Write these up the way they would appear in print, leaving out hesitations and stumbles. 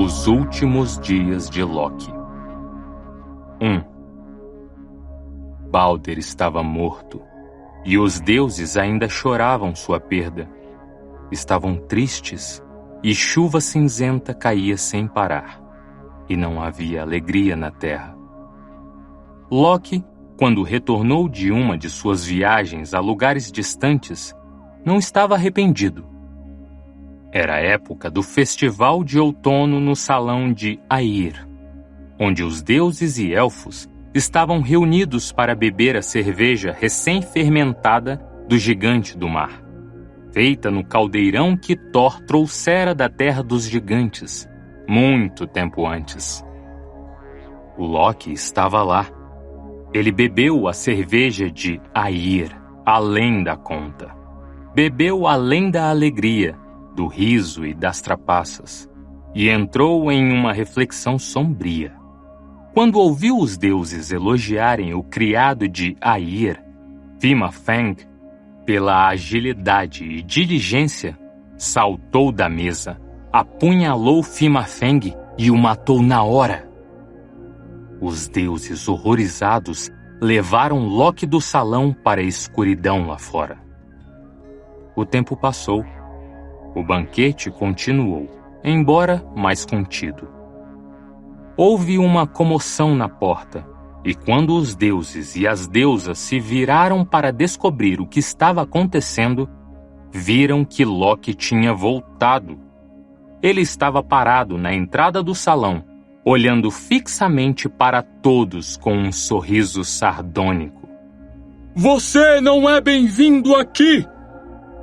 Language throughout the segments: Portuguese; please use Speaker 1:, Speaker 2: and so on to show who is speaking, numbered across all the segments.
Speaker 1: Os últimos dias de Loki. 1. Balder estava morto, e os deuses ainda choravam sua perda. Estavam tristes, e chuva cinzenta caía sem parar, e não havia alegria na terra. Loki, quando retornou de uma de suas viagens a lugares distantes, não estava arrependido. Era a época do festival de outono no salão de Air, onde os deuses e elfos estavam reunidos para beber a cerveja recém-fermentada do gigante do mar, feita no caldeirão que Thor trouxera da terra dos gigantes, muito tempo antes. O Loki estava lá. Ele bebeu a cerveja de Air, além da conta. Bebeu além da alegria, do riso e das trapaças, e entrou em uma reflexão sombria. Quando ouviu os deuses elogiarem o criado de Air, Fima-Fang, pela agilidade e diligência, saltou da mesa, apunhalou Fima-Fang e o matou na hora. Os deuses horrorizados levaram Loki do salão para a escuridão lá fora. O tempo passou. O banquete continuou, embora mais contido. Houve uma comoção na porta, e quando os deuses e as deusas se viraram para descobrir o que estava acontecendo, viram que Loki tinha voltado. Ele estava parado na entrada do salão, olhando fixamente para todos com um sorriso sardônico.
Speaker 2: "Você não é bem-vindo aqui!"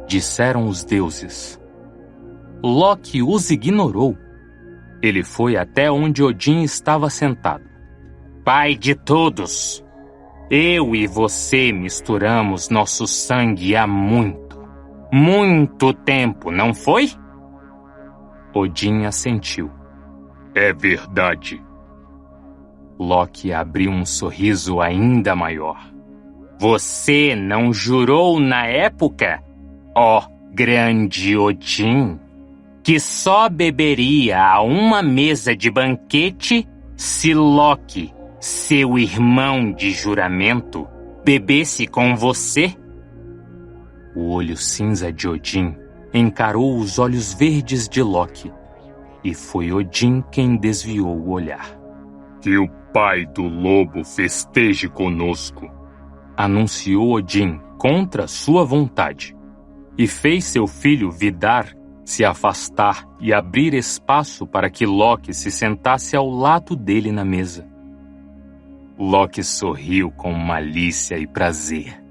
Speaker 1: disseram os deuses. Loki os ignorou. Ele foi até onde Odin estava sentado. Pai de todos, eu e você misturamos nosso sangue há muito tempo, não foi? Odin assentiu.
Speaker 2: É verdade.
Speaker 1: Loki abriu um sorriso ainda maior. Você não jurou na época, ó grande Odin, que só beberia a uma mesa de banquete se Loki, seu irmão de juramento, bebesse com você? O olho cinza de Odin encarou os olhos verdes de Loki, e foi Odin quem desviou o olhar.
Speaker 2: Que o pai do lobo festeje conosco,
Speaker 1: anunciou Odin contra sua vontade, e fez seu filho Vidar se afastar e abrir espaço para que Loki se sentasse ao lado dele na mesa. Loki sorriu com malícia e prazer.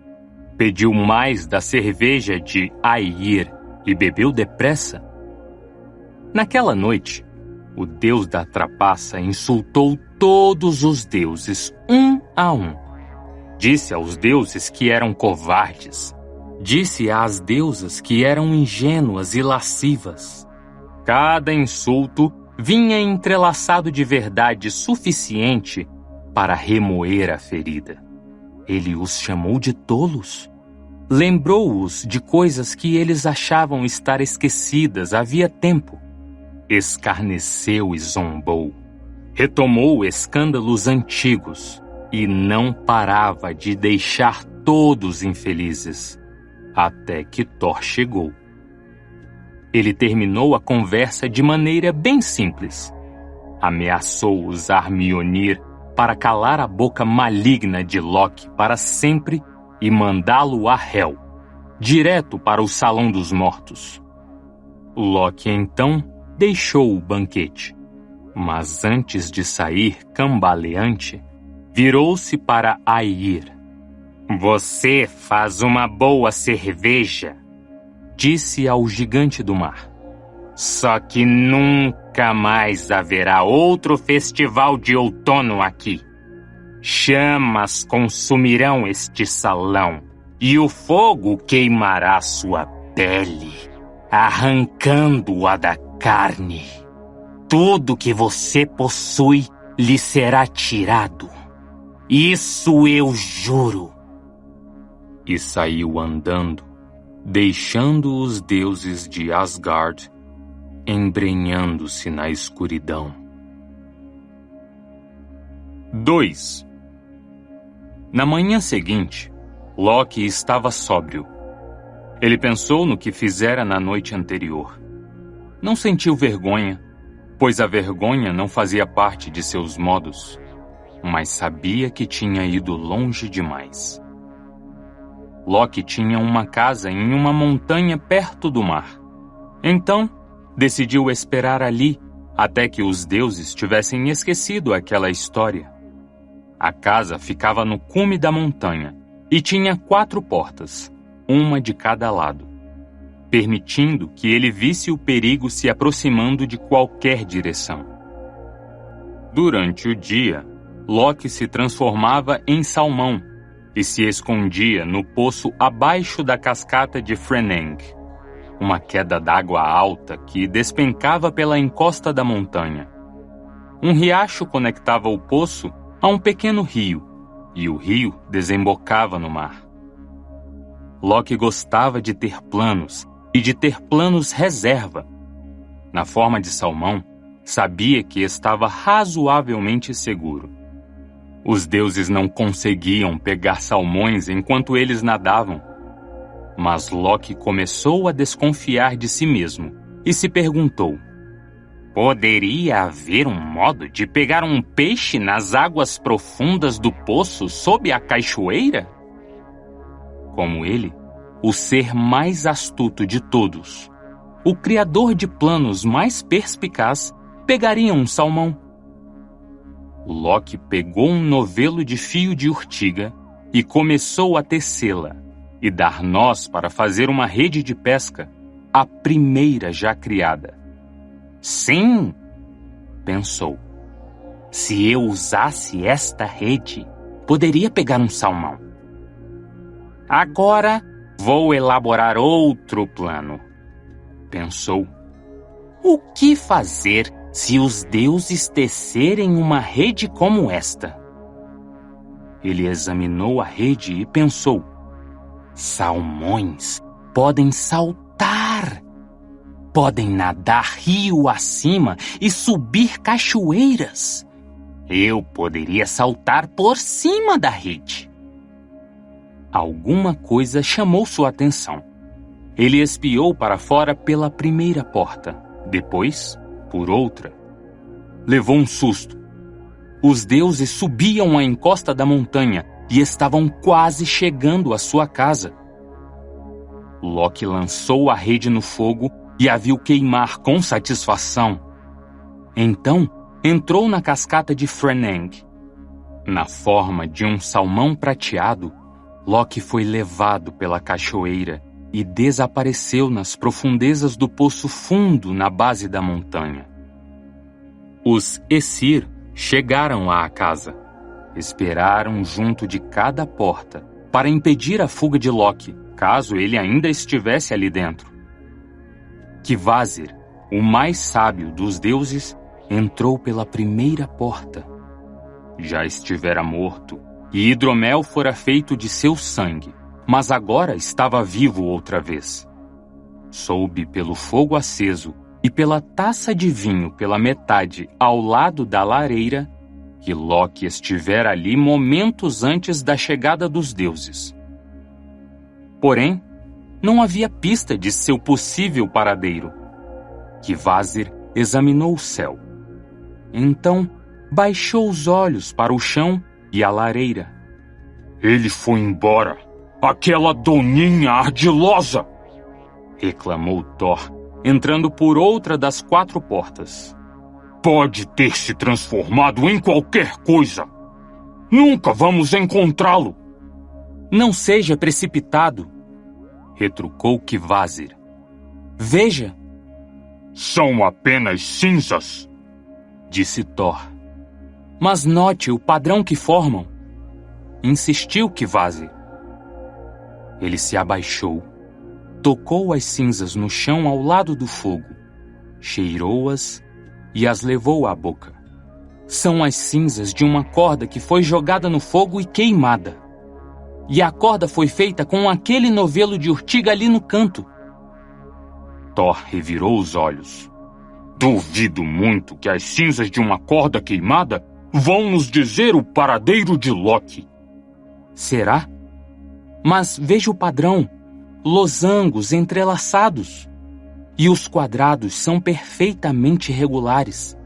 Speaker 1: Pediu mais da cerveja de Air e bebeu depressa. Naquela noite, o deus da trapaça insultou todos os deuses, um a um. Disse aos deuses que eram covardes. Disse às deusas que eram ingênuas e lascivas. Cada insulto vinha entrelaçado de verdade suficiente para remoer a ferida. Ele os chamou de tolos. Lembrou-os de coisas que eles achavam estar esquecidas havia tempo. Escarneceu e zombou. Retomou escândalos antigos e não parava de deixar todos infelizes. Até que Thor chegou. Ele terminou a conversa de maneira bem simples. Ameaçou usar Mjolnir para calar a boca maligna de Loki para sempre e mandá-lo a Hel, direto para o Salão dos Mortos. Loki então deixou o banquete, mas antes de sair cambaleante, virou-se para Air. Você faz uma boa cerveja, disse ao gigante do mar. Só que nunca mais haverá outro festival de outono aqui. Chamas consumirão este salão e o fogo queimará sua pele, arrancando-a da carne. Tudo que você possui lhe será tirado. Isso eu juro. E saiu andando, deixando os deuses de Asgard embrenhando-se na escuridão. 2. Na manhã seguinte, Loki estava sóbrio. Ele pensou no que fizera na noite anterior. Não sentiu vergonha, pois a vergonha não fazia parte de seus modos, mas sabia que tinha ido longe demais. Loki tinha uma casa em uma montanha perto do mar. Então, decidiu esperar ali até que os deuses tivessem esquecido aquela história. A casa ficava no cume da montanha e tinha 4 portas, uma de cada lado, permitindo que ele visse o perigo se aproximando de qualquer direção. Durante o dia, Loki se transformava em salmão e se escondia no poço abaixo da cascata de Freneng, uma queda d'água alta que despencava pela encosta da montanha. Um riacho conectava o poço a um pequeno rio, e o rio desembocava no mar. Loki gostava de ter planos, e de ter planos reserva. Na forma de salmão, sabia que estava razoavelmente seguro. Os deuses não conseguiam pegar salmões enquanto eles nadavam. Mas Loki começou a desconfiar de si mesmo e se perguntou: poderia haver um modo de pegar um peixe nas águas profundas do poço sob a cachoeira? Como ele, o ser mais astuto de todos, o criador de planos mais perspicaz, pegaria um salmão. Loki pegou um novelo de fio de urtiga e começou a tecê-la e dar nós para fazer uma rede de pesca, a primeira já criada. Sim, pensou. Se eu usasse esta rede, poderia pegar um salmão. Agora vou elaborar outro plano, pensou. O que fazer se os deuses tecerem uma rede como esta? Ele examinou a rede e pensou: salmões podem saltar. Podem nadar rio acima e subir cachoeiras. Eu poderia saltar por cima da rede. Alguma coisa chamou sua atenção. Ele espiou para fora pela primeira porta, depois por outra. Levou um susto. Os deuses subiam a encosta da montanha e estavam quase chegando à sua casa. Loki lançou a rede no fogo e a viu queimar com satisfação. Então, entrou na cascata de Freneng. Na forma de um salmão prateado, Loki foi levado pela cachoeira e desapareceu nas profundezas do poço fundo na base da montanha. Os Aesir chegaram à casa. Esperaram junto de cada porta para impedir a fuga de Loki, caso ele ainda estivesse ali dentro. Kvasir, o mais sábio dos deuses, entrou pela primeira porta. Já estivera morto, e hidromel fora feito de seu sangue, mas agora estava vivo outra vez. Soube pelo fogo aceso e pela taça de vinho pela metade ao lado da lareira que Loki estivera ali momentos antes da chegada dos deuses. Porém, não havia pista de seu possível paradeiro. Kvasir examinou o céu. Então, baixou os olhos para o chão e a lareira.
Speaker 2: Ele foi embora. Aquela doninha ardilosa!
Speaker 1: Reclamou Thor, entrando por outra das 4 portas.
Speaker 2: Pode ter se transformado em qualquer coisa. Nunca vamos encontrá-lo.
Speaker 1: Não seja precipitado, retrucou Kvasir. Veja.
Speaker 2: São apenas cinzas,
Speaker 1: disse Thor. Mas note o padrão que formam, insistiu Kvasir. Ele se abaixou, tocou as cinzas no chão ao lado do fogo, cheirou-as e as levou à boca. São as cinzas de uma corda que foi jogada no fogo e queimada. E a corda foi feita com aquele novelo de urtiga ali no canto. Thor revirou os olhos.
Speaker 2: Duvido muito que as cinzas de uma corda queimada vão nos dizer o paradeiro de Loki.
Speaker 1: Será? Mas veja o padrão. Losangos entrelaçados. E os quadrados são perfeitamente regulares.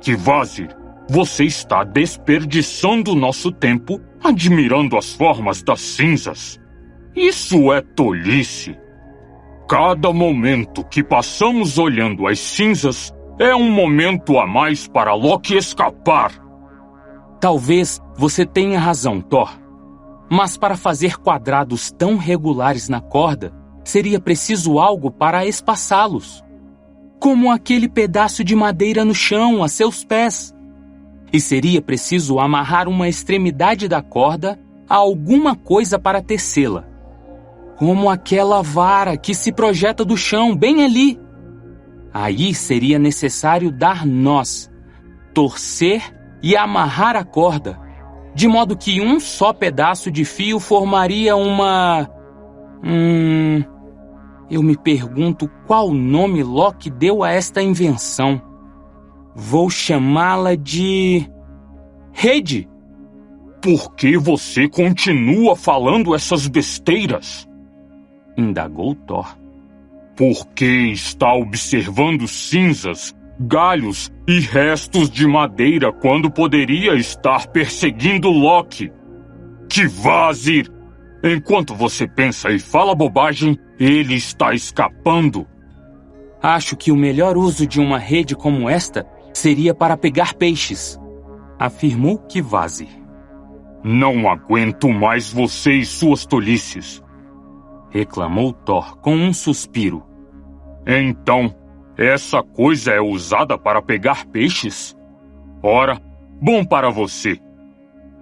Speaker 2: Kvasir, você está desperdiçando nosso tempo admirando as formas das cinzas. Isso é tolice. Cada momento que passamos olhando as cinzas é um momento a mais para Loki escapar.
Speaker 1: Talvez você tenha razão, Thor. Mas para fazer quadrados tão regulares na corda, seria preciso algo para espaçá-los. Como aquele pedaço de madeira no chão, a seus pés. E seria preciso amarrar uma extremidade da corda a alguma coisa para tecê-la. Como aquela vara que se projeta do chão, bem ali. Aí seria necessário dar nós, torcer e amarrar a corda, de modo que um só pedaço de fio formaria uma... Eu me pergunto qual nome Loki deu a esta invenção. Vou chamá-la de... rede.
Speaker 2: Por que você continua falando essas besteiras?
Speaker 1: Indagou Thor.
Speaker 2: Por que está observando cinzas, galhos e restos de madeira quando poderia estar perseguindo Loki? Kvasir! Enquanto você pensa e fala bobagem, ele está escapando.
Speaker 1: Acho que o melhor uso de uma rede como esta seria para pegar peixes, afirmou Kvasir.
Speaker 2: Não aguento mais você e suas tolices,
Speaker 1: reclamou Thor com um suspiro.
Speaker 2: Então, essa coisa é usada para pegar peixes? Ora, bom para você.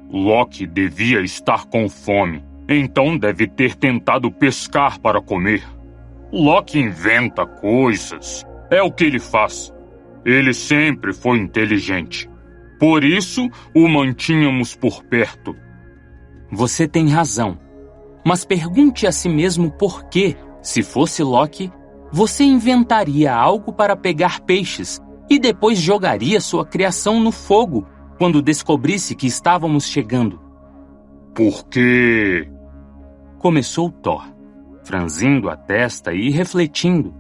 Speaker 2: Loki devia estar com fome, então deve ter tentado pescar para comer. Loki inventa coisas. É o que ele faz. Ele sempre foi inteligente. Por isso, o mantínhamos por perto.
Speaker 1: Você tem razão. Mas pergunte a si mesmo por que, se fosse Loki, você inventaria algo para pegar peixes e depois jogaria sua criação no fogo quando descobrisse que estávamos chegando.
Speaker 2: Por quê?
Speaker 1: Começou Thor, franzindo a testa e refletindo.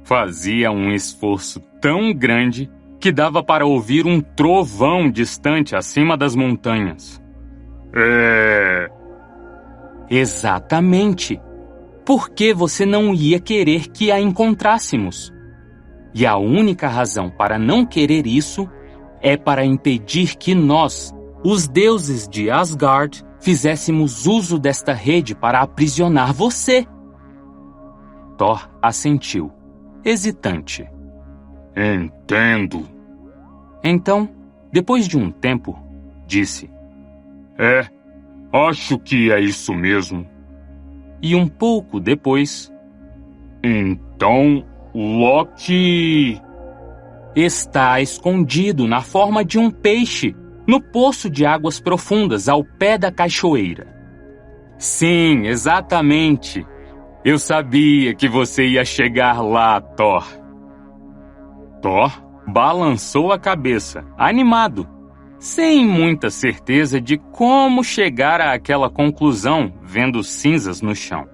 Speaker 1: Fazia um esforço tão grande que dava para ouvir um trovão distante acima das montanhas. Exatamente. Por que você não ia querer que a encontrássemos? E a única razão para não querer isso é para impedir que nós, os deuses de Asgard, fizéssemos uso desta rede para aprisionar você. Thor assentiu, hesitante.
Speaker 2: Entendo.
Speaker 1: Então, depois de um tempo, disse:
Speaker 2: acho que é isso mesmo.
Speaker 1: E um pouco depois...
Speaker 2: Então, Loki...
Speaker 1: está escondido na forma de um peixe, no poço de águas profundas ao pé da cachoeira. Sim, exatamente. Eu sabia que você ia chegar lá, Thor. Thor balançou a cabeça, animado, sem muita certeza de como chegar àquela conclusão vendo cinzas no chão,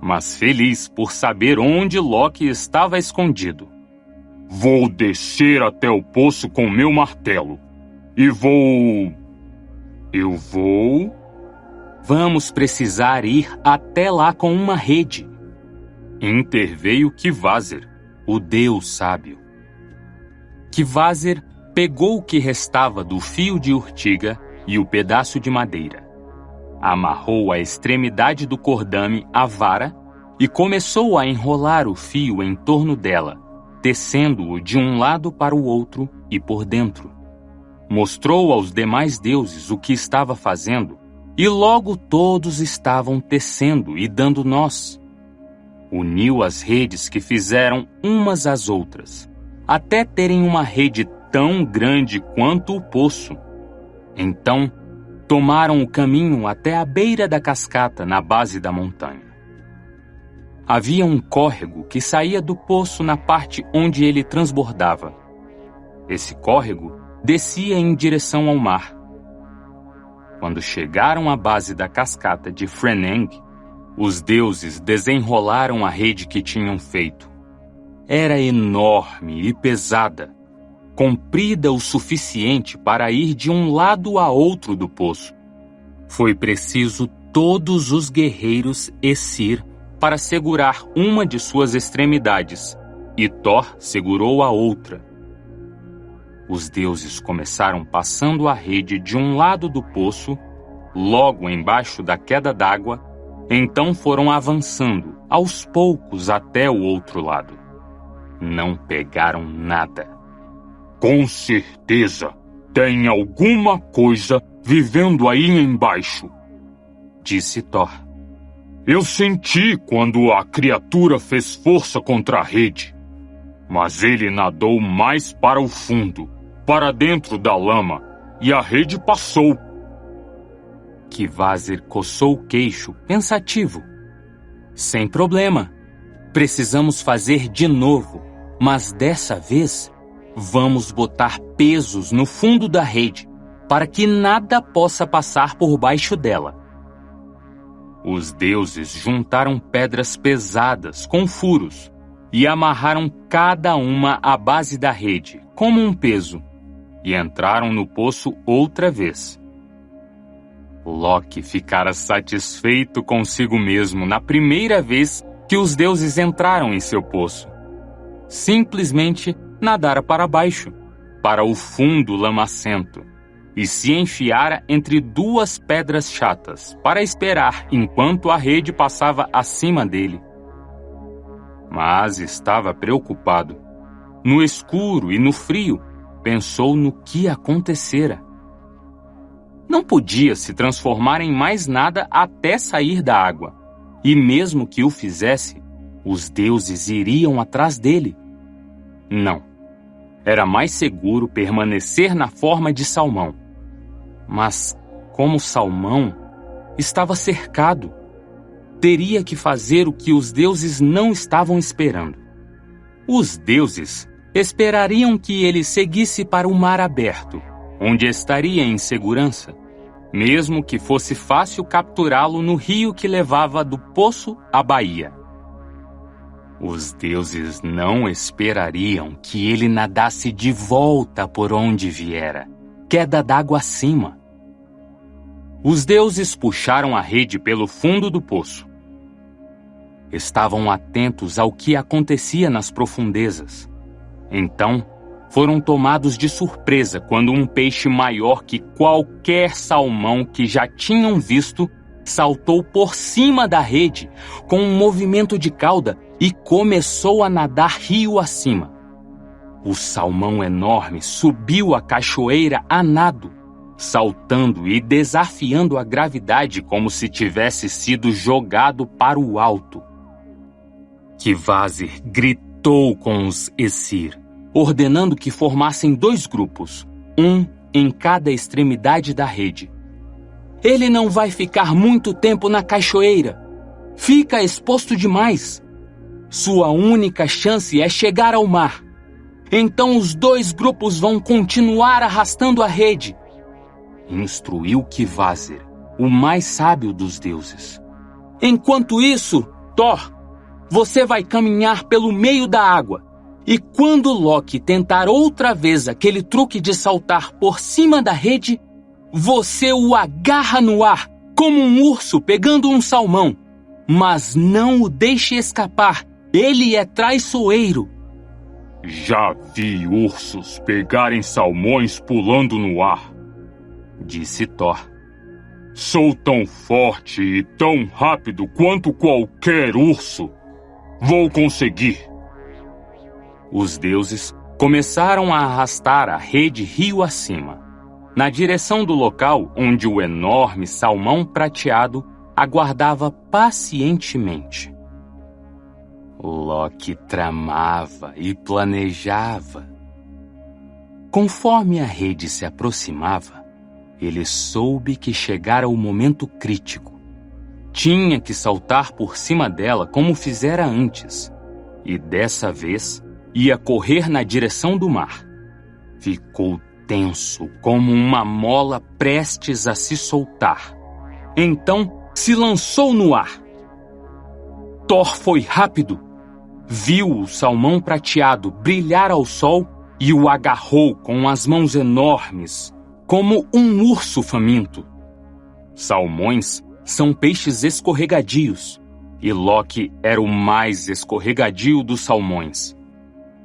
Speaker 1: mas feliz por saber onde Loki estava escondido.
Speaker 2: Vou descer até o poço com meu martelo. E vou...
Speaker 1: Vamos precisar ir até lá com uma rede. Interveio Kvasir, o deus sábio. Kvasir pegou o que restava do fio de urtiga e o pedaço de madeira. Amarrou a extremidade do cordame à vara e começou a enrolar o fio em torno dela, tecendo-o de um lado para o outro e por dentro. Mostrou aos demais deuses o que estava fazendo e logo todos estavam tecendo e dando nós. Uniu as redes que fizeram umas às outras, até terem uma rede tão grande quanto o poço. Então, tomaram o caminho até a beira da cascata na base da montanha. havia um córrego que saía do poço na parte onde ele transbordava. Esse córrego descia em direção ao mar. Quando chegaram à base da cascata de Freneng, os deuses desenrolaram a rede que tinham feito. Era enorme e pesada, comprida o suficiente para ir de um lado a outro do poço. Foi preciso todos os guerreiros Aesir para segurar uma de suas extremidades, e Thor segurou a outra. Os deuses começaram passando a rede de um lado do poço, logo embaixo da queda d'água, então foram avançando, aos poucos, até o outro lado. Não pegaram nada.
Speaker 2: Com certeza, tem alguma coisa vivendo aí embaixo,
Speaker 1: disse Thor.
Speaker 2: Eu senti quando a criatura fez força contra a rede, mas ele nadou mais para o fundo, para dentro da lama, e a rede passou.
Speaker 1: Kvasir coçou o queixo, pensativo. Sem problema. Precisamos fazer de novo, mas dessa vez vamos botar pesos no fundo da rede, para que nada possa passar por baixo dela. Os deuses juntaram pedras pesadas com furos e amarraram cada uma à base da rede, como um peso, e entraram no poço outra vez. Loki ficara satisfeito consigo mesmo na primeira vez que os deuses entraram em seu poço. Simplesmente nadara para baixo, para o fundo lamacento, e se enfiara entre duas pedras chatas para esperar enquanto a rede passava acima dele. Mas estava preocupado. No escuro e no frio, pensou no que acontecera. Não podia se transformar em mais nada até sair da água, e mesmo que o fizesse, os deuses iriam atrás dele. Não. Era mais seguro permanecer na forma de salmão. Mas, como salmão, estava cercado. Teria que fazer o que os deuses não estavam esperando. Os deuses esperariam que ele seguisse para o mar aberto, onde estaria em segurança, mesmo que fosse fácil capturá-lo no rio que levava do poço à baía. Os deuses não esperariam que ele nadasse de volta por onde viera, queda d'água acima. Os deuses puxaram a rede pelo fundo do poço. Estavam atentos ao que acontecia nas profundezas. Então, foram tomados de surpresa quando um peixe maior que qualquer salmão que já tinham visto saltou por cima da rede com um movimento de cauda e começou a nadar rio acima. O salmão enorme subiu a cachoeira a nado, saltando e desafiando a gravidade como se tivesse sido jogado para o alto. Kvasir gritou com os Aesir, ordenando que formassem 2 grupos, um em cada extremidade da rede. Ele não vai ficar muito tempo na cachoeira. Fica exposto demais. Sua única chance é chegar ao mar. Então os 2 grupos vão continuar arrastando a rede. Instruiu Kvasir, o mais sábio dos deuses. Enquanto isso, Thor, você vai caminhar pelo meio da água. E quando Loki tentar outra vez aquele truque de saltar por cima da rede, você o agarra no ar, como um urso pegando um salmão. Mas não o deixe escapar, ele é traiçoeiro.
Speaker 2: Já vi ursos pegarem salmões pulando no ar,
Speaker 1: disse Thor.
Speaker 2: Sou tão forte e tão rápido quanto qualquer urso. Vou conseguir.
Speaker 1: Os deuses começaram a arrastar a rede rio acima, na direção do local onde o enorme salmão prateado aguardava pacientemente. Loki tramava e planejava. Conforme a rede se aproximava, ele soube que chegara o momento crítico. tinha que saltar por cima dela como fizera antes, e dessa vez ia correr na direção do mar. Ficou tenso como uma mola prestes a se soltar. Então se lançou no ar. Thor foi rápido. Viu o salmão prateado brilhar ao sol e o agarrou com as mãos enormes, como um urso faminto. Salmões são peixes escorregadios, e Loki era o mais escorregadio dos salmões.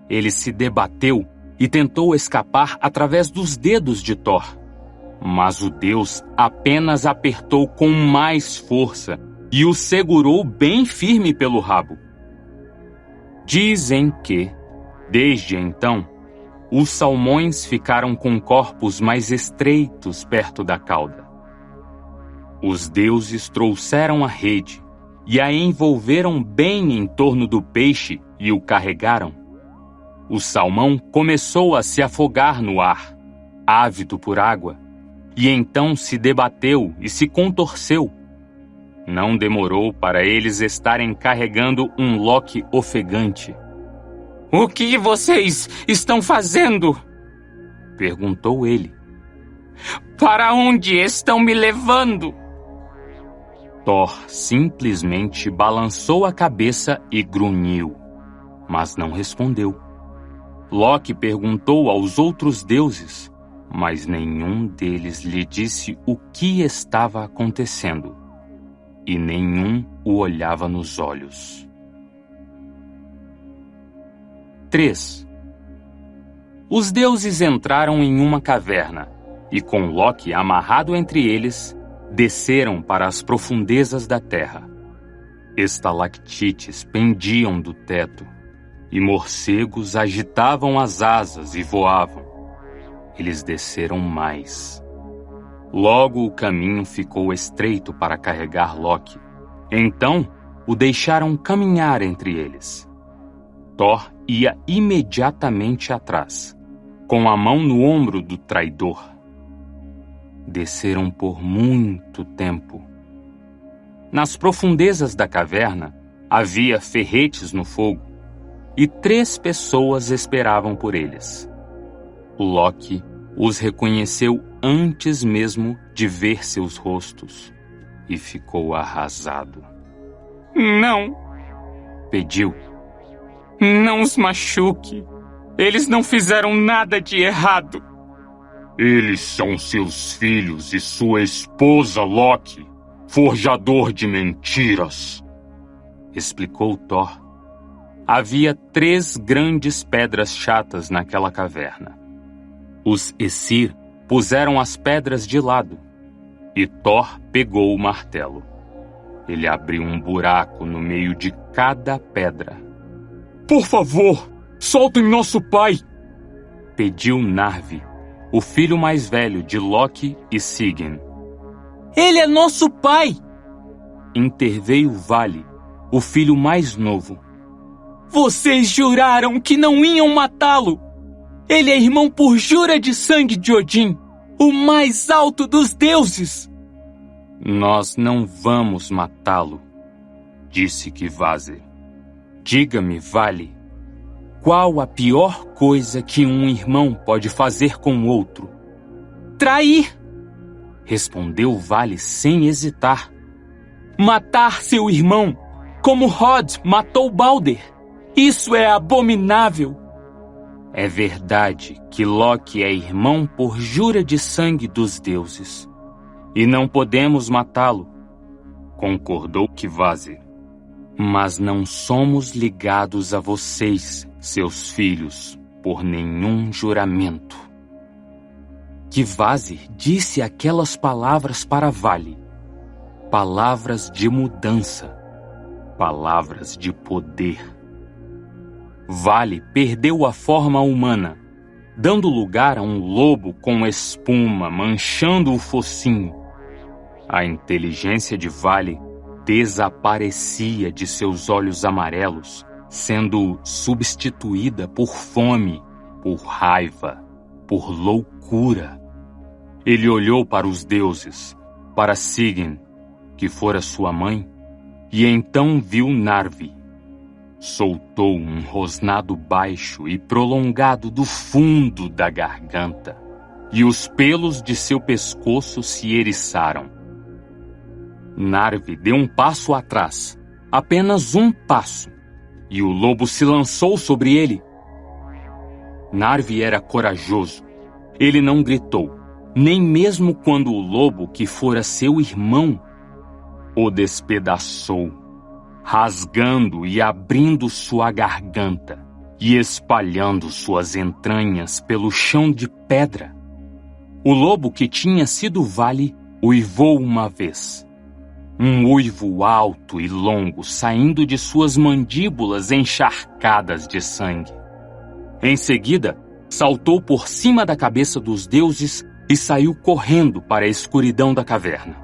Speaker 1: Ele se debateu e tentou escapar através dos dedos de Thor, mas o deus apenas apertou com mais força e o segurou bem firme pelo rabo. Dizem que, desde então, os salmões ficaram com corpos mais estreitos perto da cauda. Os deuses trouxeram a rede e a envolveram bem em torno do peixe e o carregaram. O salmão começou a se afogar no ar, ávido por água, e então se debateu e se contorceu. Não demorou para eles estarem carregando um Loki ofegante.
Speaker 3: "O que vocês estão fazendo?"
Speaker 1: perguntou ele.
Speaker 3: "Para onde estão me levando?"
Speaker 1: Thor simplesmente balançou a cabeça e grunhiu, mas não respondeu. Loki perguntou aos outros deuses, mas nenhum deles lhe disse o que estava acontecendo, e nenhum o olhava nos olhos. 3. Os deuses entraram em uma caverna, e com Loki amarrado entre eles, desceram para as profundezas da terra. Estalactites pendiam do teto, e morcegos agitavam as asas e voavam. Eles desceram mais. Logo o caminho ficou estreito para carregar Loki. Então o deixaram caminhar entre eles. Thor ia imediatamente atrás, com a mão no ombro do traidor. Desceram por muito tempo. Nas profundezas da caverna havia ferretes no fogo, e 3 pessoas esperavam por eles. Loki os reconheceu antes mesmo de ver seus rostos, e ficou arrasado.
Speaker 3: "Não!"
Speaker 1: pediu.
Speaker 3: "Não os machuque. Eles não fizeram nada de errado."
Speaker 2: Eles são seus filhos e sua esposa Loki, forjador de mentiras,
Speaker 1: explicou Thor. Havia 3 grandes pedras chatas naquela caverna. Os Æsir puseram as pedras de lado, e Thor pegou o martelo. Ele abriu um buraco no meio de cada pedra.
Speaker 2: "Por favor, soltem nosso pai!"
Speaker 1: pediu Narvi, o filho mais velho de Loki e Sigyn.
Speaker 3: "Ele é nosso pai!"
Speaker 1: interveio Vali, o filho mais novo.
Speaker 3: "Vocês juraram que não iam matá-lo! Ele é irmão por jura de sangue de Odin, o mais alto dos deuses!"
Speaker 1: "Nós não vamos matá-lo", disse Kvasir. "Diga-me, Vali, qual a pior coisa que um irmão pode fazer com o outro?"
Speaker 3: "Trair!"
Speaker 1: respondeu Vali sem hesitar.
Speaker 3: "Matar seu irmão, como Rod matou Balder. Isso é abominável."
Speaker 1: "É verdade que Loki é irmão por jura de sangue dos deuses, e não podemos matá-lo", concordou Kvasir. "Mas não somos ligados a vocês, seus filhos, por nenhum juramento." Kvasir disse aquelas palavras para Vali, palavras de mudança, palavras de poder. Vali perdeu a forma humana, dando lugar a um lobo com espuma manchando o focinho. A inteligência de Vali desaparecia de seus olhos amarelos, sendo substituída por fome, por raiva, por loucura. Ele olhou para os deuses, para Sigyn, que fora sua mãe, e então viu Narvi. Soltou um rosnado baixo e prolongado do fundo da garganta, e os pelos de seu pescoço se eriçaram. Narvi deu um passo atrás, apenas um passo, e o lobo se lançou sobre ele. Narvi era corajoso. Ele não gritou, nem mesmo quando o lobo, que fora seu irmão, o despedaçou, rasgando e abrindo sua garganta e espalhando suas entranhas pelo chão de pedra. O lobo, que tinha sido vale, uivou uma vez. Um uivo alto e longo saindo de suas mandíbulas encharcadas de sangue. Em seguida, saltou por cima da cabeça dos deuses e saiu correndo para a escuridão da caverna.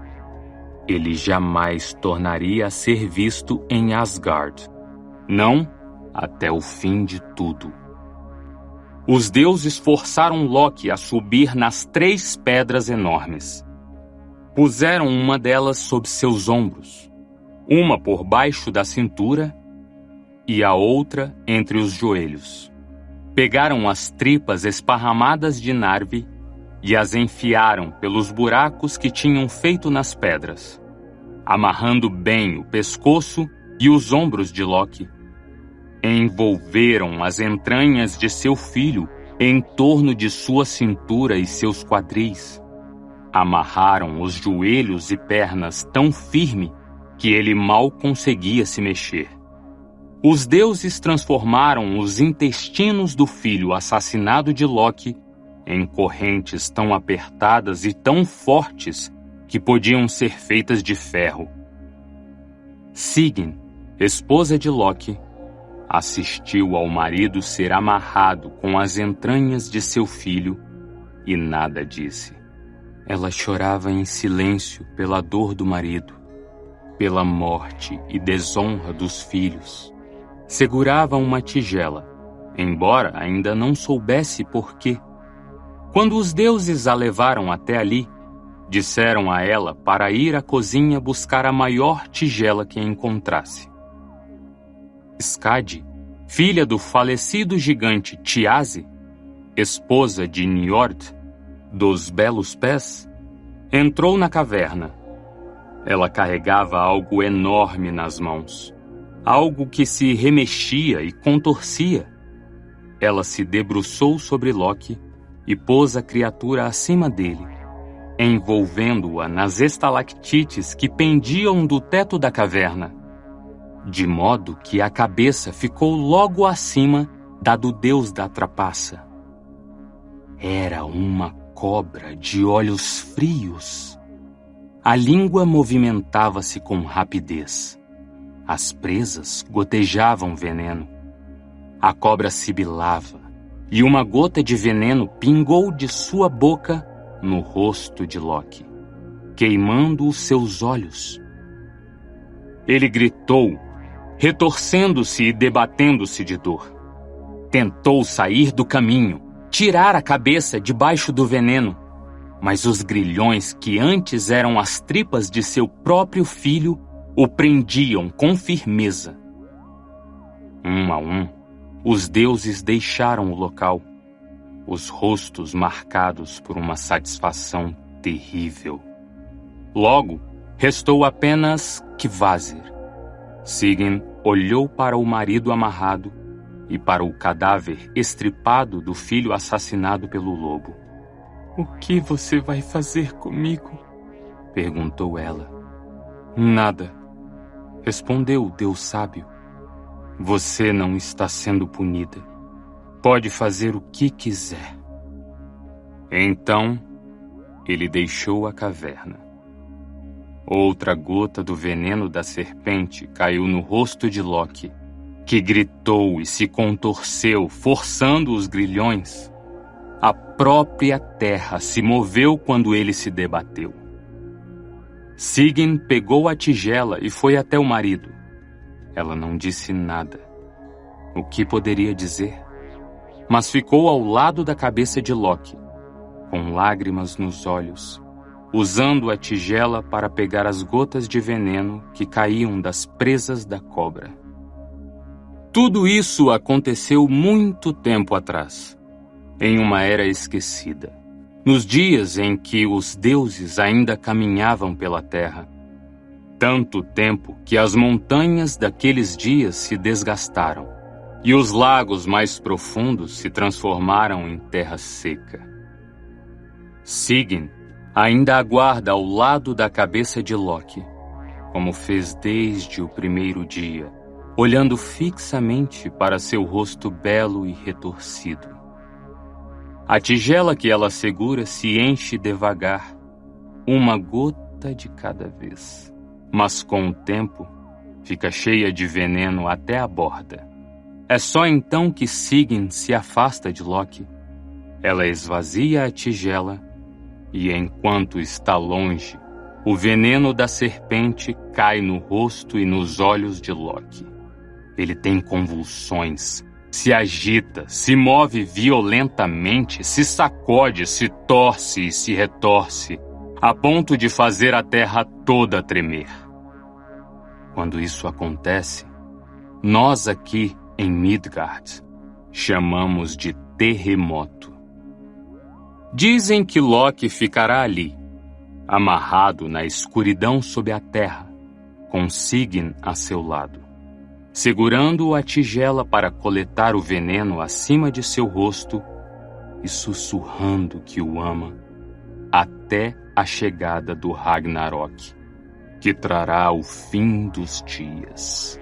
Speaker 1: Ele jamais tornaria a ser visto em Asgard. Não até o fim de tudo. Os deuses forçaram Loki a subir nas 3 pedras enormes. Puseram uma delas sob seus ombros, uma por baixo da cintura e a outra entre os joelhos. Pegaram as tripas esparramadas de Narvi e as enfiaram pelos buracos que tinham feito nas pedras, amarrando bem o pescoço e os ombros de Loki. Envolveram as entranhas de seu filho em torno de sua cintura e seus quadris. Amarraram os joelhos e pernas tão firme que ele mal conseguia se mexer. Os deuses transformaram os intestinos do filho assassinado de Loki em correntes tão apertadas e tão fortes que podiam ser feitas de ferro. Sigyn, esposa de Loki, assistiu ao marido ser amarrado com as entranhas de seu filho e nada disse. Ela chorava em silêncio pela dor do marido, pela morte e desonra dos filhos. Segurava uma tigela, embora ainda não soubesse por quê. Quando os deuses a levaram até ali, disseram a ela para ir à cozinha buscar a maior tigela que encontrasse. Skadi, filha do falecido gigante Thiazi, esposa de Njord, dos Belos Pés, entrou na caverna. Ela carregava algo enorme nas mãos, algo que se remexia e contorcia. Ela se debruçou sobre Loki e pôs a criatura acima dele, envolvendo-a nas estalactites que pendiam do teto da caverna, de modo que a cabeça ficou logo acima da do deus da trapaça. Era uma cobra de olhos frios. A língua movimentava-se com rapidez. As presas gotejavam veneno. A cobra sibilava, e uma gota de veneno pingou de sua boca no rosto de Loki, queimando os seus olhos. Ele gritou, retorcendo-se e debatendo-se de dor. Tentou sair do caminho, tirar a cabeça debaixo do veneno, mas os grilhões que antes eram as tripas de seu próprio filho o prendiam com firmeza. Um a um, os deuses deixaram o local, os rostos marcados por uma satisfação terrível. Logo, restou apenas Kvasir. Sigyn olhou para o marido amarrado e para o cadáver estripado do filho assassinado pelo lobo.
Speaker 3: O que você vai fazer comigo?
Speaker 1: Perguntou ela. Nada, respondeu o Deus sábio. Você não está sendo punida. Pode fazer o que quiser. Então, ele deixou a caverna. Outra gota do veneno da serpente caiu no rosto de Loki, que gritou e se contorceu, forçando os grilhões. A própria terra se moveu quando ele se debateu. Sigyn pegou a tigela e foi até o marido. Ela não disse nada. O que poderia dizer? Mas ficou ao lado da cabeça de Loki, com lágrimas nos olhos, usando a tigela para pegar as gotas de veneno que caíam das presas da cobra. Tudo isso aconteceu muito tempo atrás, em uma era esquecida, nos dias em que os deuses ainda caminhavam pela terra. Tanto tempo que as montanhas daqueles dias se desgastaram e os lagos mais profundos se transformaram em terra seca. Sigyn ainda aguarda ao lado da cabeça de Loki, como fez desde o primeiro dia, olhando fixamente para seu rosto belo e retorcido. A tigela que ela segura se enche devagar, uma gota de cada vez, mas com o tempo fica cheia de veneno até a borda. É só então que Sigyn se afasta de Loki. Ela esvazia a tigela e, enquanto está longe, o veneno da serpente cai no rosto e nos olhos de Loki. Ele tem convulsões, se agita, se move violentamente, se sacode, se torce e se retorce, a ponto de fazer a terra toda tremer. Quando isso acontece, nós aqui em Midgard chamamos de terremoto. Dizem que Loki ficará ali, amarrado na escuridão sob a terra, com Sigyn a seu lado, segurando a tigela para coletar o veneno acima de seu rosto e sussurrando que o ama até a chegada do Ragnarok, que trará o fim dos dias.